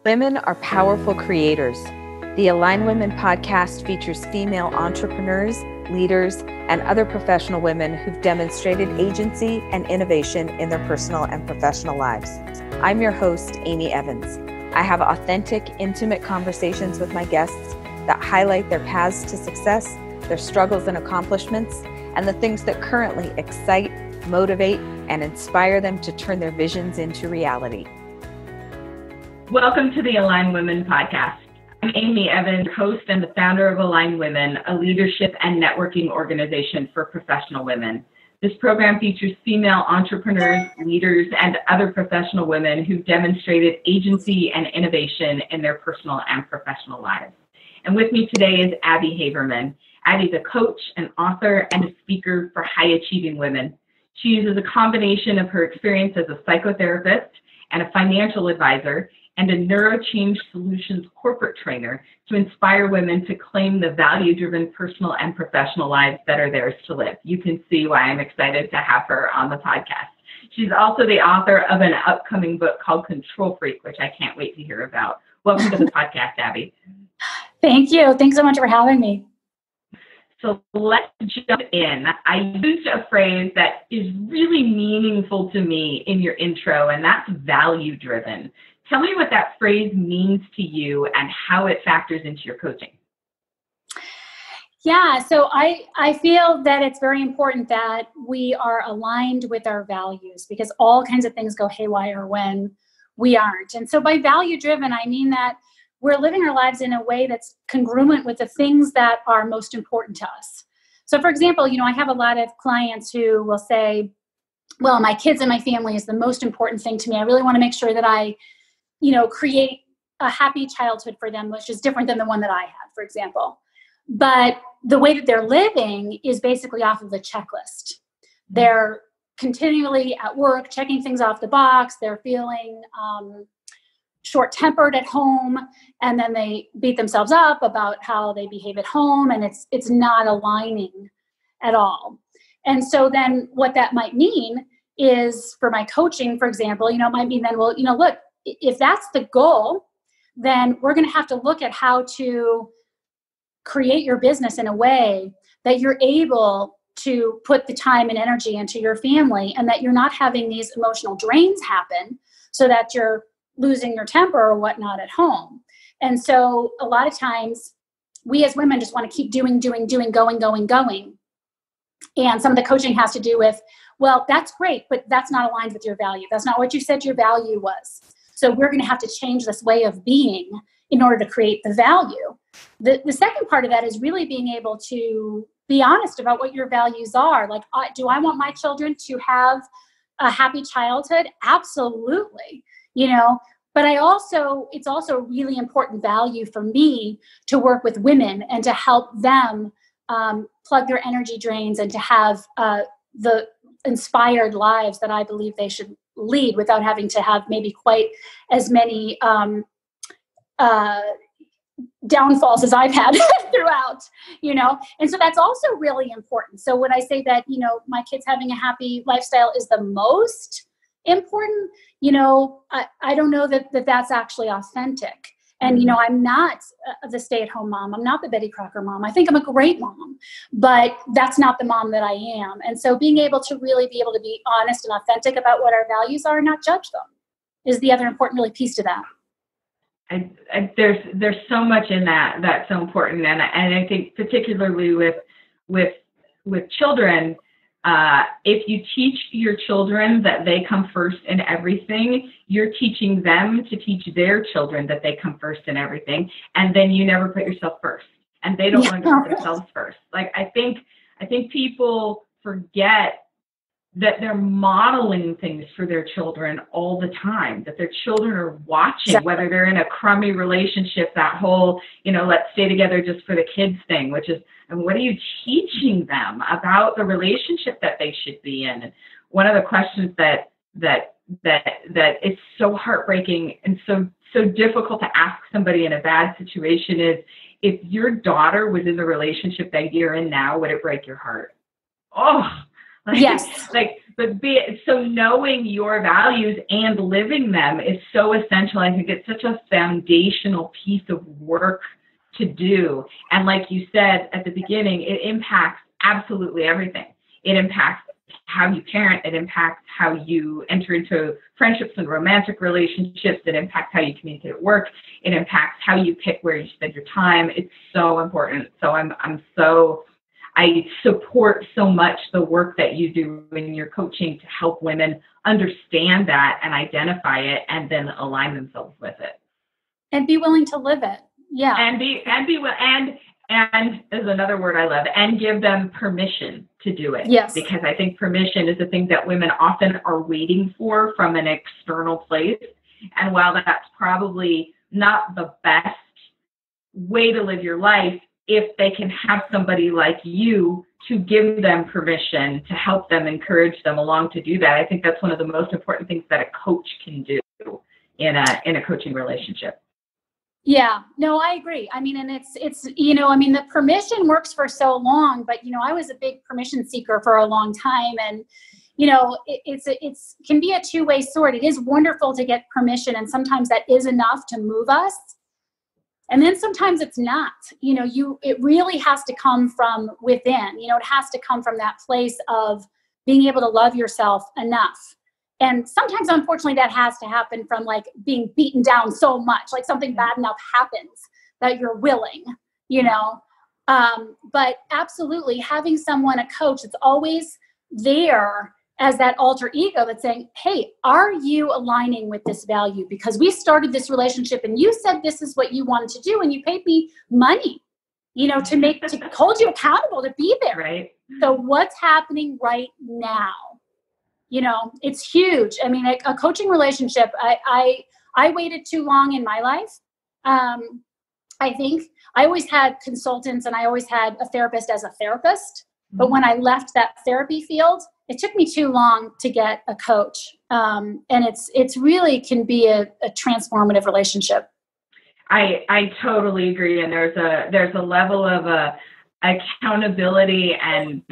Women are powerful creators. The Align Women podcast features female entrepreneurs, leaders, and other professional women who've demonstrated agency and innovation in their personal and professional lives. I'm your host, Amy Evans. I have authentic, intimate conversations with my guests that highlight their paths to success, their struggles and accomplishments, and the things that currently excite, motivate, and inspire them to turn their visions into reality. Welcome to the Align Women podcast. I'm Amy Evans, host and the founder of Align Women, a leadership and networking organization for professional women. This program features female entrepreneurs, leaders, and other professional women who've demonstrated agency and innovation in their personal and professional lives. And with me today is Abby Havermann. Abby's a coach, an author, and a speaker for high-achieving women. She uses a combination of her experience as a psychotherapist and a financial advisor and a neurochange solutions corporate trainer to inspire women to claim the value-driven personal and professional lives that are theirs to live. You can see why I'm excited to have her on the podcast. She's also the author of an upcoming book called Control Freak, which I can't wait to hear about. Welcome to the podcast, Abby. Thank you. Thanks so much for having me. So let's jump in. I used a phrase that is really meaningful to me in your intro, and that's value-driven. Tell me what that phrase means to you and how it factors into your coaching. Yeah, so I feel that it's very important that we are aligned with our values because all kinds of things go haywire when we aren't. And so by value-driven, I mean that we're living our lives in a way that's congruent with the things that are most important to us. So for example, I have a lot of clients who will say, well, my kids and my family is the most important thing to me. I really want to make sure that I create a happy childhood for them, which is different than the one that I had, for example. But the way that they're living is basically off of the checklist. They're continually at work, checking things off the box. They're feeling short-tempered at home, and then they beat themselves up about how they behave at home, and it's not aligning at all. And so then what that might mean is for my coaching, for example, it might mean then, well, look, if that's the goal, then we're going to have to look at how to create your business in a way that you're able to put the time and energy into your family and that you're not having these emotional drains happen so that you're losing your temper or whatnot at home. And so a lot of times we as women just want to keep doing, going. And some of the coaching has to do with, well, that's great, but that's not aligned with your value. That's not what you said your value was. So we're going to have to change this way of being in order to create the value. The second part of that is really being able to be honest about what your values are. Like, do I want my children to have a happy childhood? Absolutely. But it's also a really important value for me to work with women and to help them plug their energy drains and to have the inspired lives that I believe they should lead without having to have maybe quite as many downfalls as I've had throughout, And so that's also really important. So when I say that, my kids having a happy lifestyle is the most important, I don't know that that's actually authentic. And, I'm not the stay-at-home mom. I'm not the Betty Crocker mom. I think I'm a great mom, but that's not the mom that I am. And so being able to really be able to be honest and authentic about what our values are and not judge them is the other important really piece to that. There's so much in that that's so important. And I think particularly with children, if you teach your children that they come first in everything, you're teaching them to teach their children that they come first in everything. And then you never put yourself first and they don't learn to put themselves first. Like, I think people forget that they're modeling things for their children all the time, that their children are watching, whether they're in a crummy relationship, that whole, let's stay together just for the kids thing, which is, and what are you teaching them about the relationship that they should be in? And one of the questions that is so heartbreaking and so difficult to ask somebody in a bad situation is, if your daughter was in the relationship that you're in now, would it break your heart? Oh, yes. Like so knowing your values and living them is so essential. I think it's such a foundational piece of work to do. And like you said at the beginning, it impacts absolutely everything. It impacts how you parent. It impacts how you enter into friendships and romantic relationships. It impacts how you communicate at work. It impacts how you pick where you spend your time. It's so important. So I support so much the work that you do in your coaching to help women understand that and identify it and then align themselves with it. And be willing to live it. Yeah. And is another word I love, and give them permission to do it. Yes. Because I think permission is a thing that women often are waiting for from an external place. And while that's probably not the best way to live your life, if they can have somebody like you to give them permission, to help them, encourage them along to do that, I think that's one of the most important things that a coach can do in a coaching relationship. Yeah, no, I agree. I mean, and it's, the permission works for so long, but, I was a big permission seeker for a long time. And, it's can be a two-way sword. It is wonderful to get permission. And sometimes that is enough to move us. And then sometimes it's not, it really has to come from within, it has to come from that place of being able to love yourself enough. And sometimes, unfortunately, that has to happen from like being beaten down so much, like something bad enough happens that you're willing, but absolutely having someone, a coach, that's always there as that alter ego that's saying, hey, are you aligning with this value? Because we started this relationship and you said this is what you wanted to do and you paid me money, to hold you accountable, to be there. Right. So what's happening right now? It's huge. I mean, a coaching relationship, I waited too long in my life. I think I always had consultants and I always had a therapist as a therapist. But when I left that therapy field, it took me too long to get a coach. And it's really can be a transformative relationship. I totally agree. And there's a level of accountability and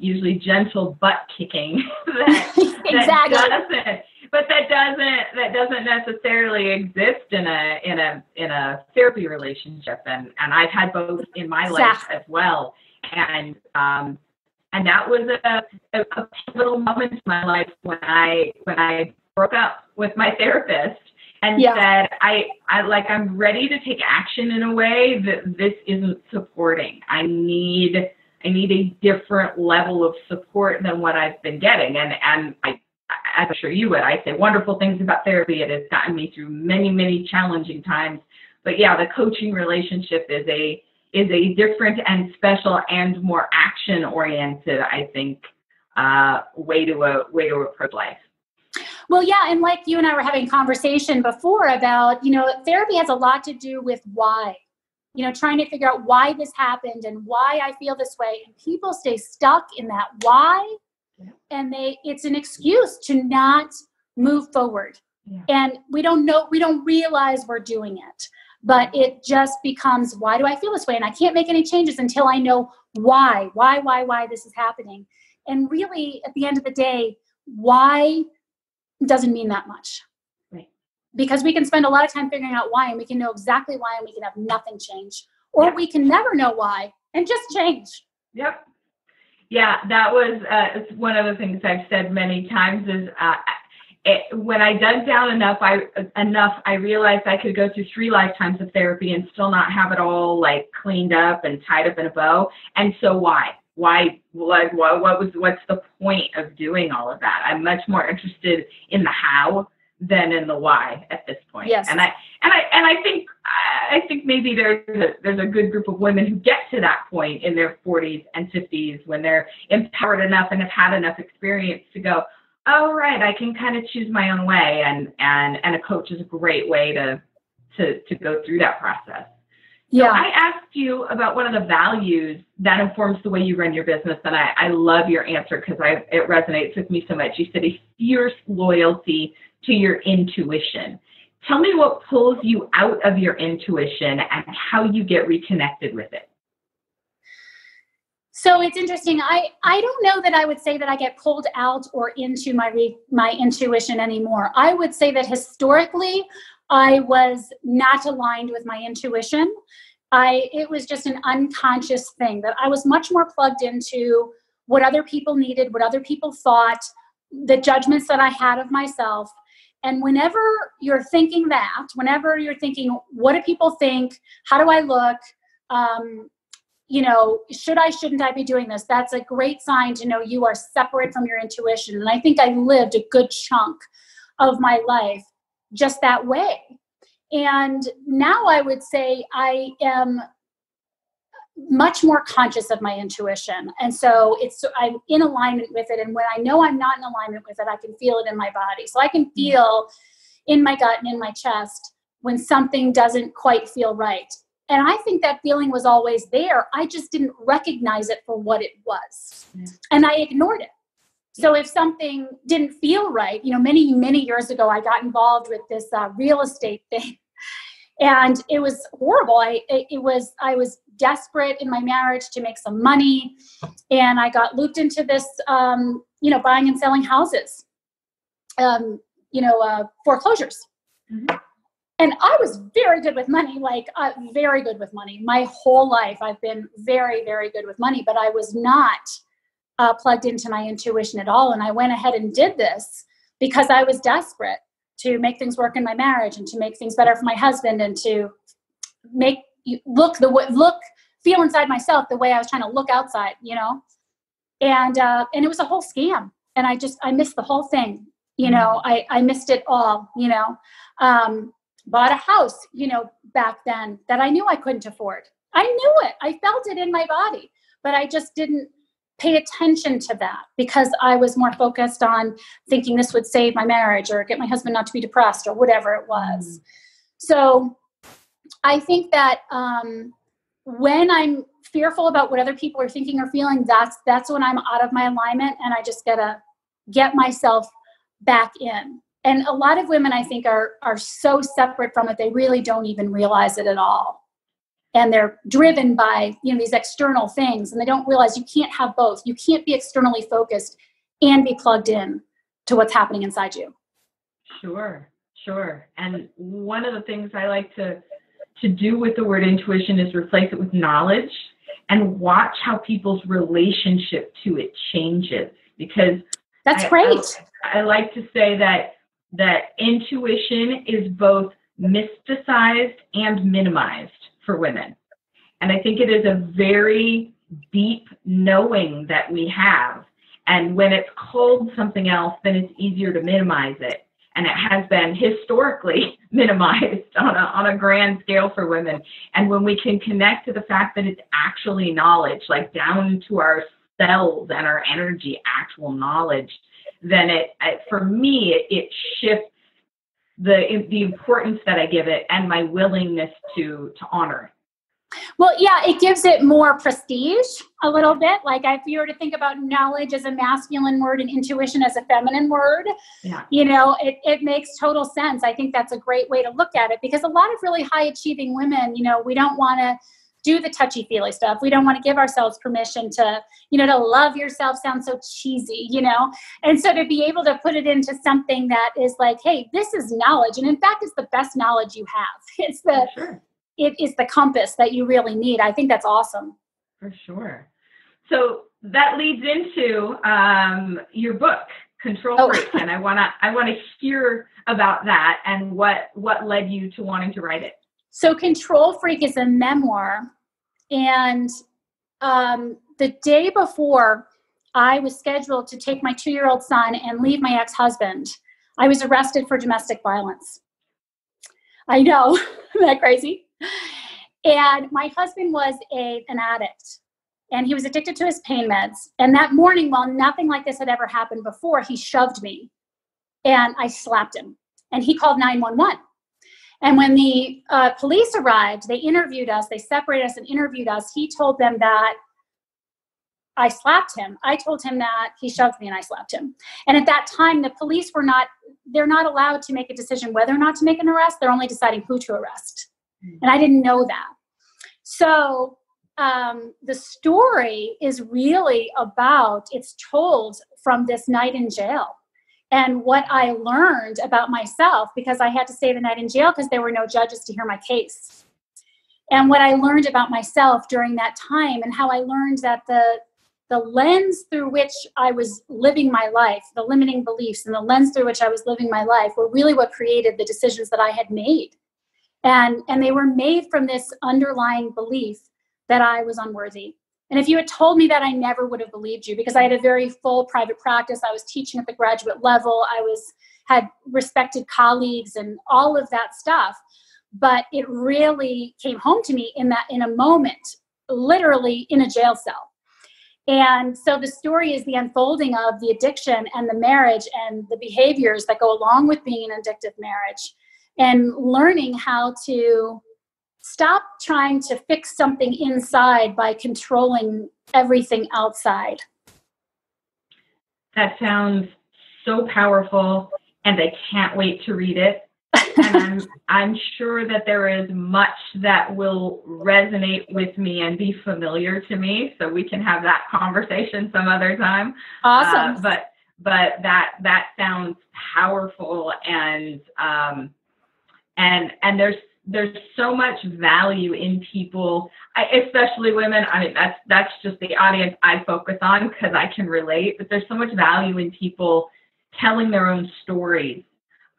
usually gentle butt kicking that doesn't necessarily exist in a therapy relationship. And I've had both in my life as well. And that was a pivotal moment in my life when I broke up with my therapist and said, I'm ready to take action in a way that this isn't supporting. I need a different level of support than what I've been getting. And as I'm sure you would, I say wonderful things about therapy. It has gotten me through many, many challenging times. But yeah, the coaching relationship is a different and special and more action oriented, I think, way to approach life. Well, yeah. And like you and I were having a conversation before about, therapy has a lot to do with why, trying to figure out why this happened and why I feel this way. And people stay stuck in that why, and it's an excuse to not move forward. Yeah. And we don't realize we're doing it, but it just becomes, why do I feel this way? And I can't make any changes until I know why this is happening. And really, at the end of the day, why doesn't mean that much. Right. Because we can spend a lot of time figuring out why, and we can know exactly why, and we can have nothing change. Or we can never know why and just change. Yep. Yeah, that was one of the things I've said many times is when I dug down enough, I realized I could go through 3 lifetimes of therapy and still not have it all like cleaned up and tied up in a bow. And so why? What's the point of doing all of that? I'm much more interested in the how than in the why at this point. Yes. And I think maybe there's a good group of women who get to that point in their 40s and 50s when they're empowered enough and have had enough experience to go, oh, right, I can kind of choose my own way. And a coach is a great way to go through that process. So I asked you about one of the values that informs the way you run your business, and I love your answer because it resonates with me so much. You said a fierce loyalty to your intuition. Tell me what pulls you out of your intuition and how you get reconnected with it. So it's interesting. I don't know that I would say that I get pulled out or into my intuition anymore. I would say that historically, I was not aligned with my intuition. It was just an unconscious thing that I was much more plugged into what other people needed, what other people thought, the judgments that I had of myself. And whenever you're thinking that, whenever you're thinking, what do people think? How do I look? Shouldn't I be doing this? That's a great sign to know you are separate from your intuition. And I think I lived a good chunk of my life just that way. And now I would say I am much more conscious of my intuition. And so I'm in alignment with it. And when I know I'm not in alignment with it, I can feel it in my body. So I can feel in my gut and in my chest when something doesn't quite feel right. And I think that feeling was always there. I just didn't recognize it for what it was. And I ignored it. So if something didn't feel right, many, many years ago, I got involved with this real estate thing. And it was horrible. I was desperate in my marriage to make some money. And I got looped into this, buying and selling houses, foreclosures. Mm-hmm. And I was very good with money, very good with money. My whole life, I've been very, very good with money, but I was not plugged into my intuition at all. And I went ahead and did this because I was desperate to make things work in my marriage and to make things better for my husband and to make feel inside myself the way I was trying to look outside, and it was a whole scam. And I missed the whole thing. I missed it all, bought a house, back then that I knew I couldn't afford. I knew it. I felt it in my body, but I just didn't pay attention to that because I was more focused on thinking this would save my marriage or get my husband not to be depressed or whatever it was. So I think that when I'm fearful about what other people are thinking or feeling, that's when I'm out of my alignment, and I just gotta get myself back in. And a lot of women, I think, are so separate from it, they really don't even realize it at all. And they're driven by, these external things, and they don't realize you can't have both. You can't be externally focused and be plugged in to what's happening inside you. Sure. And one of the things I like to do with the word intuition is replace it with knowledge and watch how people's relationship to it changes. Because that's great. I like to say that intuition is both mysticized and minimized for women. And I think it is a very deep knowing that we have. And when it's called something else, then it's easier to minimize it. And it has been historically minimized on a grand scale for women. And when we can connect to the fact that it's actually knowledge, like down to our cells and our energy, actual knowledge, then for me, it shifts the importance that I give it and my willingness to honor it. Well, yeah, it gives it more prestige a little bit. Like if you were to think about knowledge as a masculine word and intuition as a feminine word, it makes total sense. I think that's a great way to look at it, because a lot of really high achieving women, we don't want to do the touchy-feely stuff. We don't want to give ourselves permission to, to love yourself sounds so cheesy, And so to be able to put it into something that is like, hey, this is knowledge. And in fact, it's the best knowledge you have. It is the compass that you really need. I think that's awesome. For sure. So that leads into your book, Control Freak. And I want to hear about that and what led you to wanting to write it. So Control Freak is a memoir, and the day before I was scheduled to take my 2-year-old son and leave my ex-husband, I was arrested for domestic violence. I know, isn't that crazy? And my husband was an addict, and he was addicted to his pain meds. And that morning, while nothing like this had ever happened before, he shoved me, and I slapped him, and he called 911. And when the police arrived, they interviewed us. They separated us and interviewed us. He told them that I slapped him. I told him that he shoved me and I slapped him. And at that time, the police they're not allowed to make a decision whether or not to make an arrest. They're only deciding who to arrest. And I didn't know that. So the story is really about, it's told from this night in jail and what I learned about myself, because I had to stay the night in jail because there were no judges to hear my case. And what I learned about myself during that time, and how I learned that the lens through which I was living my life, the limiting beliefs and the lens through which I was living my life were really what created the decisions that I had made. And they were made from this underlying belief that I was unworthy. And if you had told me that, I never would have believed you, because I had a very full private practice. I was teaching at the graduate level. Had respected colleagues and all of that stuff. But it really came home to me in a moment, literally in a jail cell. And so the story is the unfolding of the addiction and the marriage and the behaviors that go along with being an addictive marriage, and learning how to stop trying to fix something inside by controlling everything outside. That sounds so powerful, and I can't wait to read it. And I'm sure that there is much that will resonate with me and be familiar to me, so we can have that conversation some other time. Awesome. But that sounds powerful, and there's so much value in people, especially women. I mean, that's just the audience I focus on because I can relate. But there's so much value in people telling their own stories.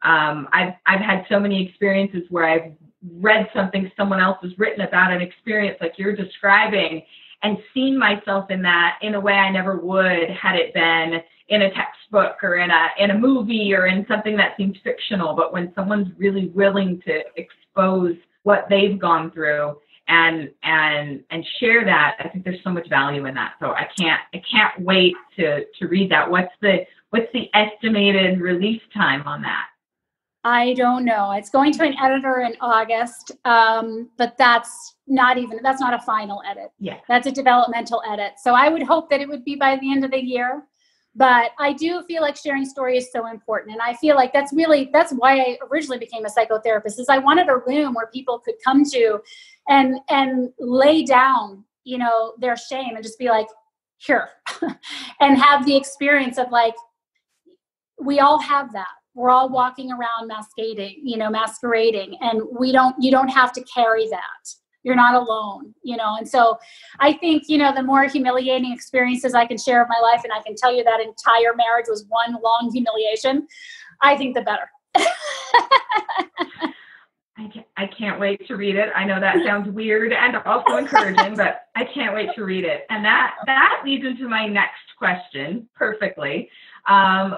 I've had so many experiences where I've read something someone else has written about an experience like you're describing, and seen myself in that in a way I never would had it been in a textbook or in a movie or in something that seems fictional. But when someone's really willing to expose what they've gone through and share that, I think there's so much value in that. So I can't wait to read that. What's the estimated release time on that? I don't know. It's going to an editor in August, but that's not a final edit. Yeah. That's a developmental edit. So I would hope that it would be by the end of the year. But I do feel like sharing story is so important. And I feel like that's why I originally became a psychotherapist, is I wanted a room where people could come to and lay down, their shame and just be like, here, and have the experience of like, we all have that. We're all walking around masquerading, and you don't have to carry that. You're not alone, And so I think, the more humiliating experiences I can share of my life, and I can tell you that entire marriage was one long humiliation, I think the better. I can't wait to read it. I know that sounds weird and also encouraging, but I can't wait to read it. And that leads into my next question perfectly,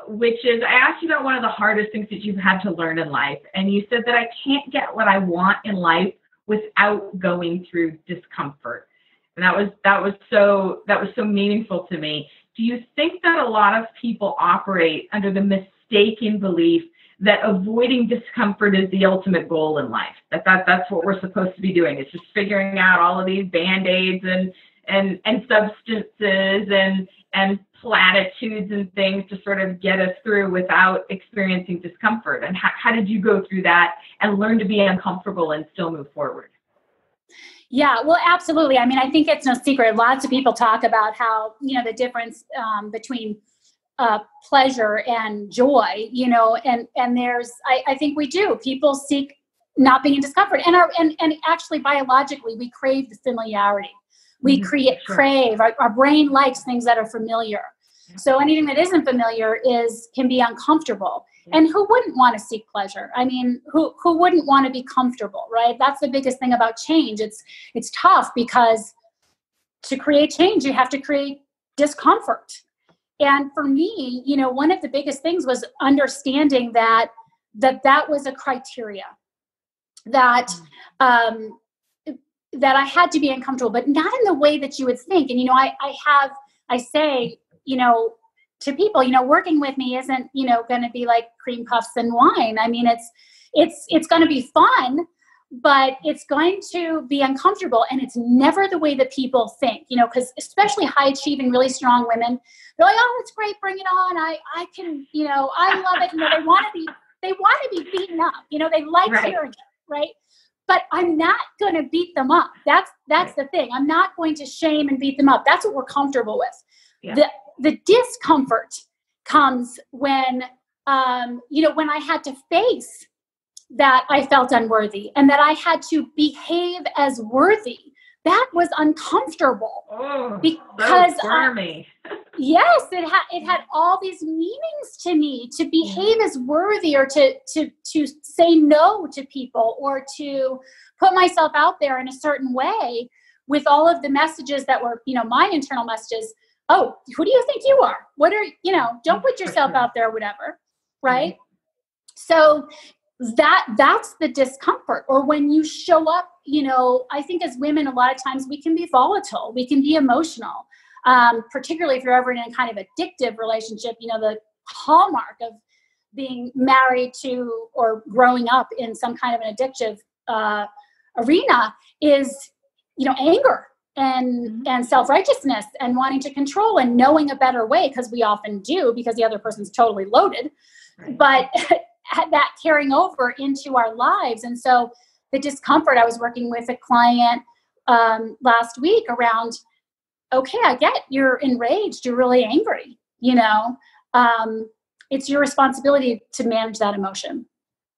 which is, I asked you about one of the hardest things that you've had to learn in life. And you said that I can't get what I want in life without going through discomfort. And that was so meaningful to me. Do you think that a lot of people operate under the mistaken belief that avoiding discomfort is the ultimate goal in life? That's what we're supposed to be doing. It's just figuring out all of these Band-Aids and substances and platitudes and things to sort of get us through without experiencing discomfort. And how did you go through that and learn to be uncomfortable and still move forward? Yeah, well, absolutely. I mean, I think it's no secret. Lots of people talk about how, the difference between pleasure and joy, and there's, I think we do. People seek not being in discomfort, and actually biologically, we crave the familiarity. We crave, our brain likes things that are familiar. So anything that isn't familiar can be uncomfortable. And who wouldn't want to seek pleasure? I mean, who wouldn't want to be comfortable, right? That's the biggest thing about change. It's tough because to create change, you have to create discomfort. And for me, one of the biggest things was understanding that was a criteria, that I had to be uncomfortable, but not in the way that you would think. And, I say, to people, working with me isn't, going to be like cream puffs and wine. I mean, it's going to be fun, but it's going to be uncomfortable. And it's never the way that people think, because especially high achieving, really strong women, they're like, oh, it's great. Bring it on. I can, I love it. They want to be beaten up. They like hearing it. Right. but I'm not going to beat them up. That's Right. the thing. I'm not going to shame and beat them up. That's what we're comfortable with. Yeah. The discomfort comes when, when I had to face that I felt unworthy and that I had to behave as worthy. That was uncomfortable. Oh, because so squirmy. Yes, it had all these meanings to me, to behave as worthy, or to say no to people, or to put myself out there in a certain way, with all of the messages that were, my internal messages. Oh, who do you think you are? What are, don't put yourself out there, whatever. Right. So that's the discomfort. Or when you show up, I think as women, a lot of times we can be volatile, we can be emotional. Particularly if you're ever in a kind of addictive relationship, the hallmark of being married to or growing up in some kind of an addictive arena is, anger and self-righteousness and wanting to control and knowing a better way, because we often do, because the other person's totally loaded. Right. But that carrying over into our lives. And so the discomfort, I was working with a client last week around, okay, I get you're enraged, you're really angry, it's your responsibility to manage that emotion.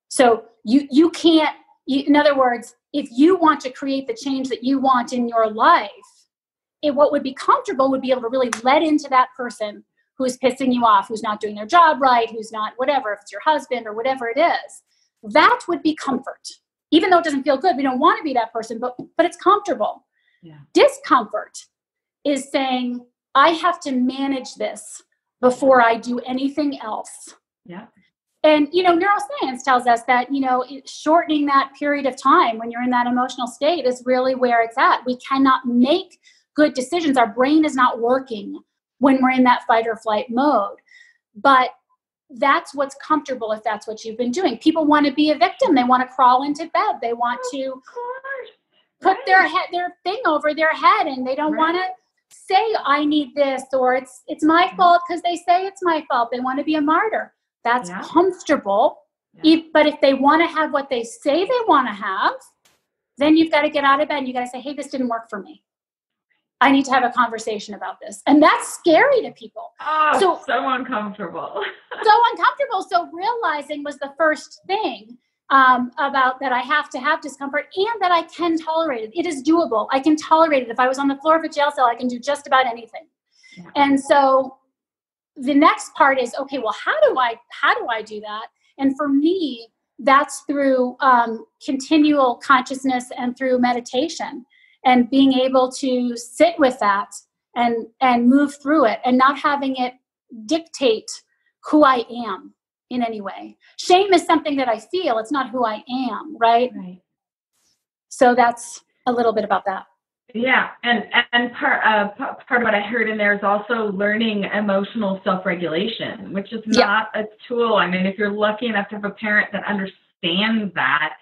So you can't, in other words, if you want to create the change that you want in your life, what would be comfortable would be able to really let into that person who's pissing you off, who's not doing their job right, who's not whatever, if it's your husband or whatever it is. That would be comfort. Even though it doesn't feel good, we don't want to be that person, but it's comfortable. Yeah. Discomfort is saying, I have to manage this before I do anything else. Yeah. And, neuroscience tells us that, shortening that period of time when you're in that emotional state is really where it's at. We cannot make good decisions. Our brain is not working when we're in that fight or flight mode. But that's what's comfortable if that's what you've been doing. People want to be a victim. They want to crawl into bed. They want to put their thing over their head, and they don't want to say, I need this, or it's my fault because they say it's my fault. They want to be a martyr. That's comfortable. Yeah. But if they want to have what they say they want to have, then you've got to get out of bed and you got to say, hey, this didn't work for me. I need to have a conversation about this. And that's scary to people. Oh, so uncomfortable. So uncomfortable. So realizing was the first thing about that I have to have discomfort and that I can tolerate it. It is doable. I can tolerate it. If I was on the floor of a jail cell, I can do just about anything. Yeah. And so the next part is, okay, well, how do I do that? And for me, that's through continual consciousness and through meditation, and being able to sit with that and move through it and not having it dictate who I am in any way. Shame is something that I feel. It's not who I am, right? Right. So that's a little bit about that. Yeah, and part of what I heard in there is also learning emotional self-regulation, which is not a tool. I mean, if you're lucky enough to have a parent that understands that,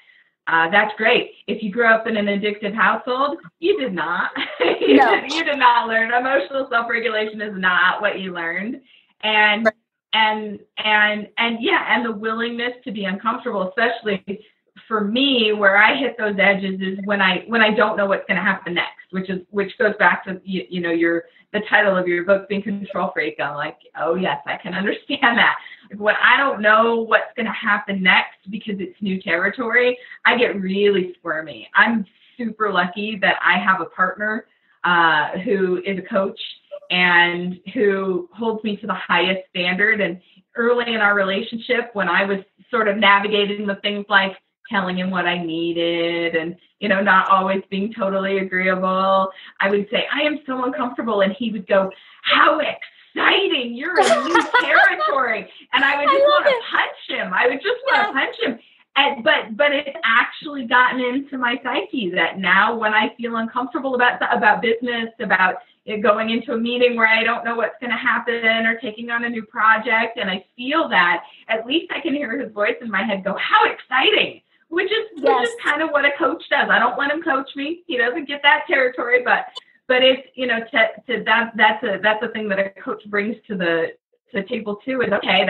that's great. If you grew up in an addictive household, you did not. You did not learn. Emotional self-regulation is not what you learned. And the willingness to be uncomfortable, especially for me, where I hit those edges is when I don't know what's going to happen next, which goes back to the title of your book, Being Control Freak. I'm like, oh yes, I can understand that. When I don't know what's going to happen next because it's new territory, I get really squirmy. I'm super lucky that I have a partner who is a coach and who holds me to the highest standard. And early in our relationship, when I was sort of navigating the things like telling him what I needed and, not always being totally agreeable, I would say, I am so uncomfortable. And he would go, how exciting, you're in new territory. And I would just want to punch him. I would just want to punch him. But it's actually gotten into my psyche that now when I feel uncomfortable about business, about going into a meeting where I don't know what's going to happen or taking on a new project, and I feel that, at least I can hear his voice in my head go, how exciting, which is kind of what a coach does. I don't let him coach me. He doesn't get that territory, but it's, that's a thing that a coach brings to the table too, is okay,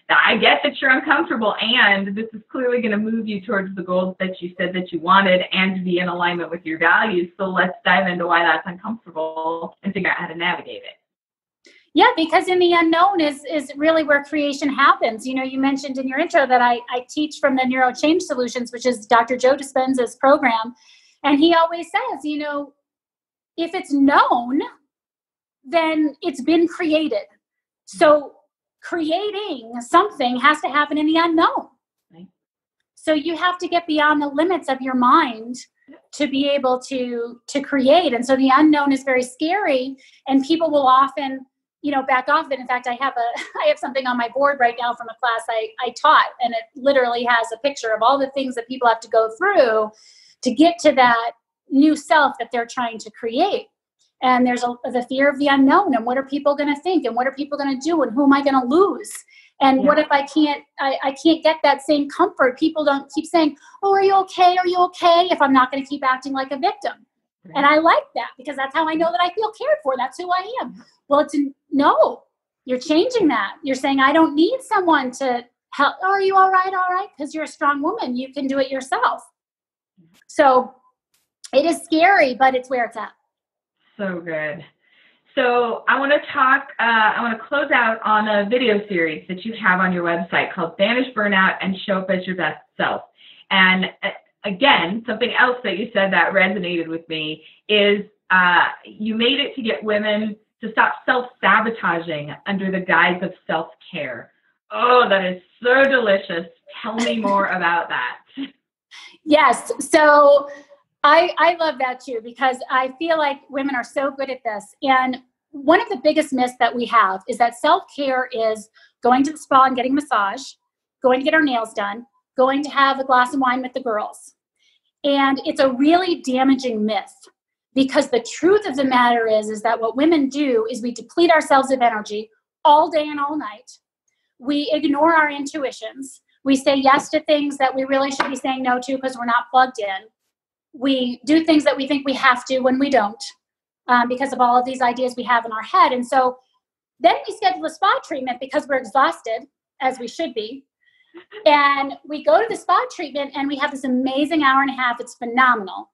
I get that you're uncomfortable, and this is clearly going to move you towards the goals that you said that you wanted and be in alignment with your values. So let's dive into why that's uncomfortable and figure out how to navigate it. Yeah, because in the unknown is really where creation happens. You know, you mentioned in your intro that I teach from the Neuro Change Solutions, which is Dr. Joe Dispenza's program. And he always says, you know, if it's known, then it's been created. So creating something has to happen in the unknown. Right. So you have to get beyond the limits of your mind to be able to create. And so the unknown is very scary, and people will often, you know, back off it. In fact, I have something on my board right now from a class I taught, and it literally has a picture of all the things that people have to go through to get to that new self that they're trying to create. And there's the fear of the unknown, and what are people going to think, and what are people going to do, and who am I going to lose? And what if I can't get that same comfort? People don't keep saying, oh, are you okay? Are you okay? If I'm not going to keep acting like a victim. Right. And I like that, because that's how I know that I feel cared for. That's who I am. Well, no, you're changing that. You're saying, I don't need someone to help. Oh, are you all right? All right. Because you're a strong woman. You can do it yourself. So it is scary, but it's where it's at. So good. So I want to close out on a video series that you have on your website called Banish Burnout and Show Up as Your Best Self. And again, something else that you said that resonated with me is you made it to get women to stop self-sabotaging under the guise of self-care. Oh, that is so delicious. Tell me more about that. Yes. So I love that too, because I feel like women are so good at this. And one of the biggest myths that we have is that self-care is going to the spa and getting a massage, going to get our nails done, going to have a glass of wine with the girls. And it's a really damaging myth, because the truth of the matter is that what women do is we deplete ourselves of energy all day and all night. We ignore our intuitions. We say yes to things that we really should be saying no to because we're not plugged in. We do things that we think we have to when we don't, because of all of these ideas we have in our head. And so then we schedule a spa treatment because we're exhausted, as we should be. And we go to the spa treatment and we have this amazing hour and a half. It's phenomenal.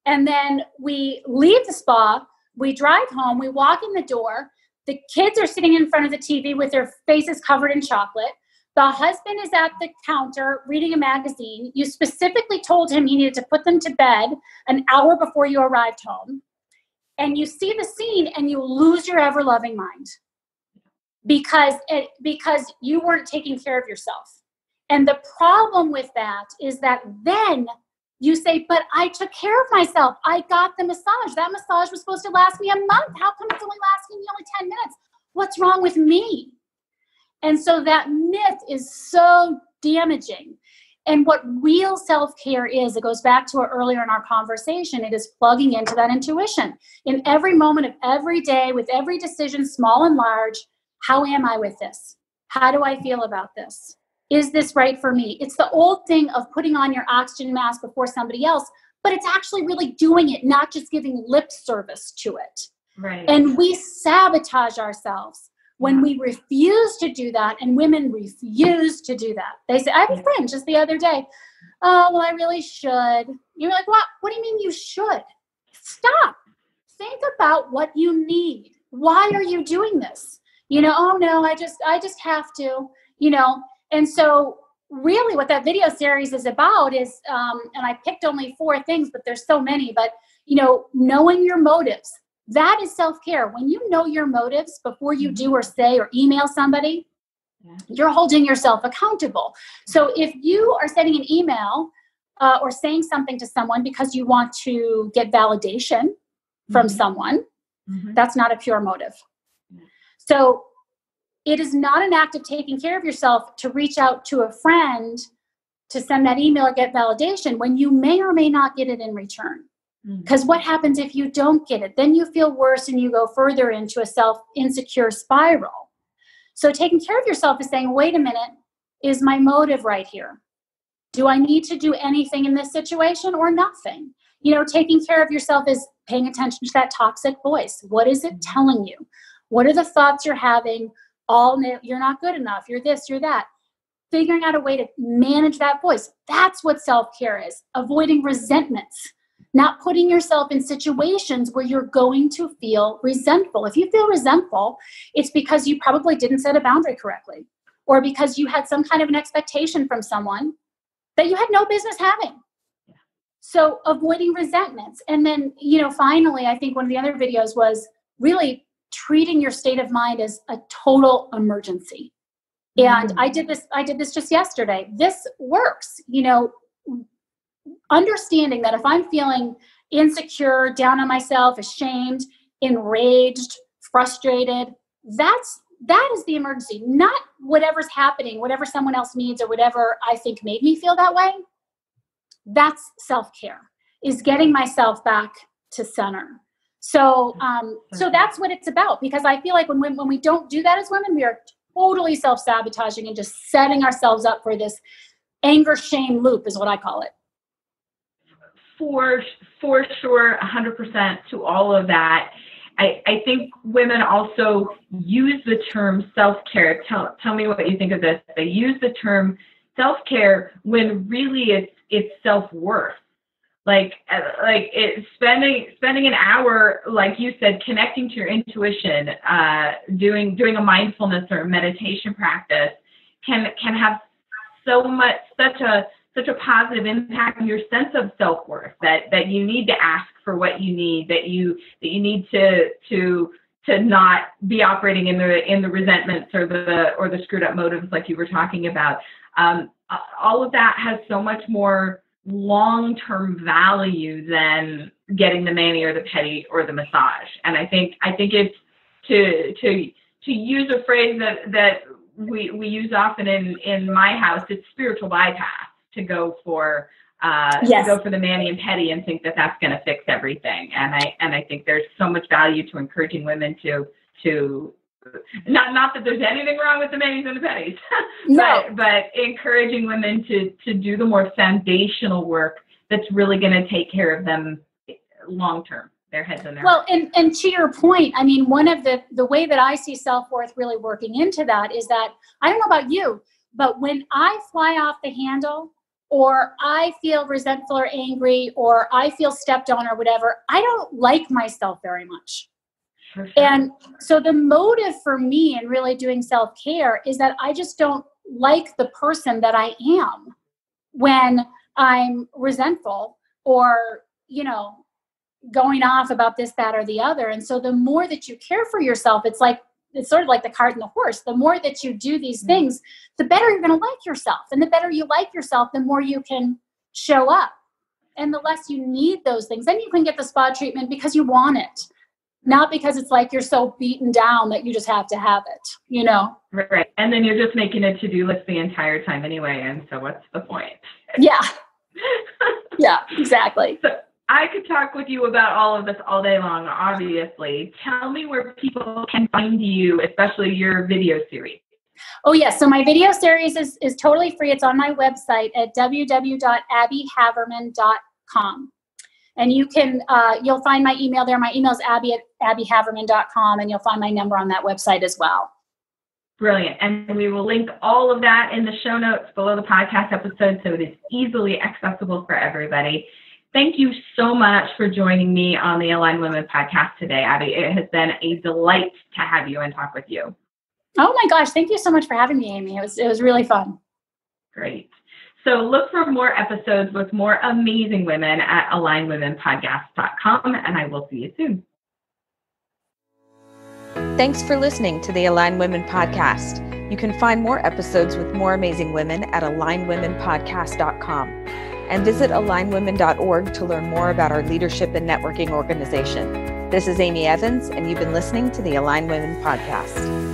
And then we leave the spa, we drive home, we walk in the door. The kids are sitting in front of the TV with their faces covered in chocolate. The husband is at the counter reading a magazine. You specifically told him he needed to put them to bed an hour before you arrived home. And you see the scene and you lose your ever-loving mind because you weren't taking care of yourself. And the problem with that is that then you say, but I took care of myself. I got the massage. That massage was supposed to last me a month. How come it's only lasting me only 10 minutes? What's wrong with me? And so that myth is so damaging. And what real self-care is, it goes back to earlier in our conversation, it is plugging into that intuition. In every moment of every day, with every decision, small and large, how am I with this? How do I feel about this? Is this right for me? It's the old thing of putting on your oxygen mask before somebody else, but it's actually really doing it, not just giving lip service to it. Right. And we sabotage ourselves when we refuse to do that, and women refuse to do that. They say, I have a friend just the other day, oh, well, I really should. You're like, what? What do you mean you should? Stop. Think about what you need. Why are you doing this? You know, oh no, I just have to, you know. And so really what that video series is about is, and I picked only 4 things, but there's so many, but, you know, knowing your motives. That is self-care. When you know your motives before you do or say or email somebody, you're holding yourself accountable. So if you are sending an email or saying something to someone because you want to get validation from someone, that's not a pure motive. So it is not an act of taking care of yourself to reach out to a friend to send that email or get validation when you may or may not get it in return. Because what happens if you don't get it? Then you feel worse and you go further into a self-insecure spiral. So taking care of yourself is saying, wait a minute, is my motive right here? Do I need to do anything in this situation or nothing? You know, taking care of yourself is paying attention to that toxic voice. What is it telling you? What are the thoughts you're having? You're not good enough. You're this, you're that. figuring out a way to manage that voice. That's what self-care is. Avoiding resentments, not putting yourself in situations where you're going to feel resentful. If you feel resentful, it's because you probably didn't set a boundary correctly, or because you had some kind of an expectation from someone that you had no business having. So avoiding resentments. And then, finally, I think one of the other videos was really treating your state of mind as a total emergency. And I did this just yesterday. This works, understanding that if I'm feeling insecure, down on myself, ashamed, enraged, frustrated, that is the emergency, not whatever's happening, whatever someone else needs or whatever I think made me feel that way. That's self-care, is getting myself back to center. So that's what it's about, because I feel like when we don't do that as women, we are totally self-sabotaging and just setting ourselves up for this anger shame loop, is what I call it. For sure, 100% to all of that. I think women also use the term self-care. Tell me what you think of this. They use the term self-care when really it's self-worth. Like it's spending an hour, like you said, connecting to your intuition, doing a mindfulness or a meditation practice can have such a positive impact on your sense of self-worth that you need to ask for what you need, that you need to not be operating in the resentments or the screwed up motives like you were talking about. All of that has so much more long-term value than getting the mani or the pedi or the massage. And I think it's to use a phrase that we use often in my house, it's spiritual bypass, to go for the mani and pedi and think that that's going to fix everything. And I think there's so much value to encouraging women to not that there's anything wrong with the manis and the pedis, no. but encouraging women to do the more foundational work that's really going to take care of them long term, their heads and their hearts. Well, and to your point, I mean, one of the way that I see self-worth really working into that is that, I don't know about you, but when I fly off the handle, or I feel resentful or angry, or I feel stepped on or whatever, I don't like myself very much. For sure. And so the motive for me in really doing self-care is that I just don't like the person that I am when I'm resentful or, going off about this, that, or the other. And so the more that you care for yourself, it's sort of like the cart and the horse. The more that you do these things, the better you're going to like yourself. And the better you like yourself, the more you can show up. And the less you need those things. Then you can get the spa treatment because you want it. Not because it's like you're so beaten down that you just have to have it, Right. And then you're just making a to-do list the entire time anyway. And so what's the point? Yeah. Yeah, exactly. So I could talk with you about all of this all day long, obviously. Tell me where people can find you, especially your video series. Oh, yes. So my video series is totally free. It's on my website at www.abbyhavermann.com. And you can, you'll find my email there. My email is abby@abbyhavermann.com, and you'll find my number on that website as well. Brilliant. And we will link all of that in the show notes below the podcast episode, so it is easily accessible for everybody. Thank you so much for joining me on the Aligned Women podcast today, Abby. It has been a delight to have you and talk with you. Oh my gosh. Thank you so much for having me, Amy. It was really fun. Great. So look for more episodes with more amazing women at alignedwomenpodcast.com, and I will see you soon. Thanks for listening to the Aligned Women podcast. You can find more episodes with more amazing women at alignedwomenpodcast.com, and visit alignedwomen.org to learn more about our leadership and networking organization. This is Amy Evans, and you've been listening to the Aligned Women podcast.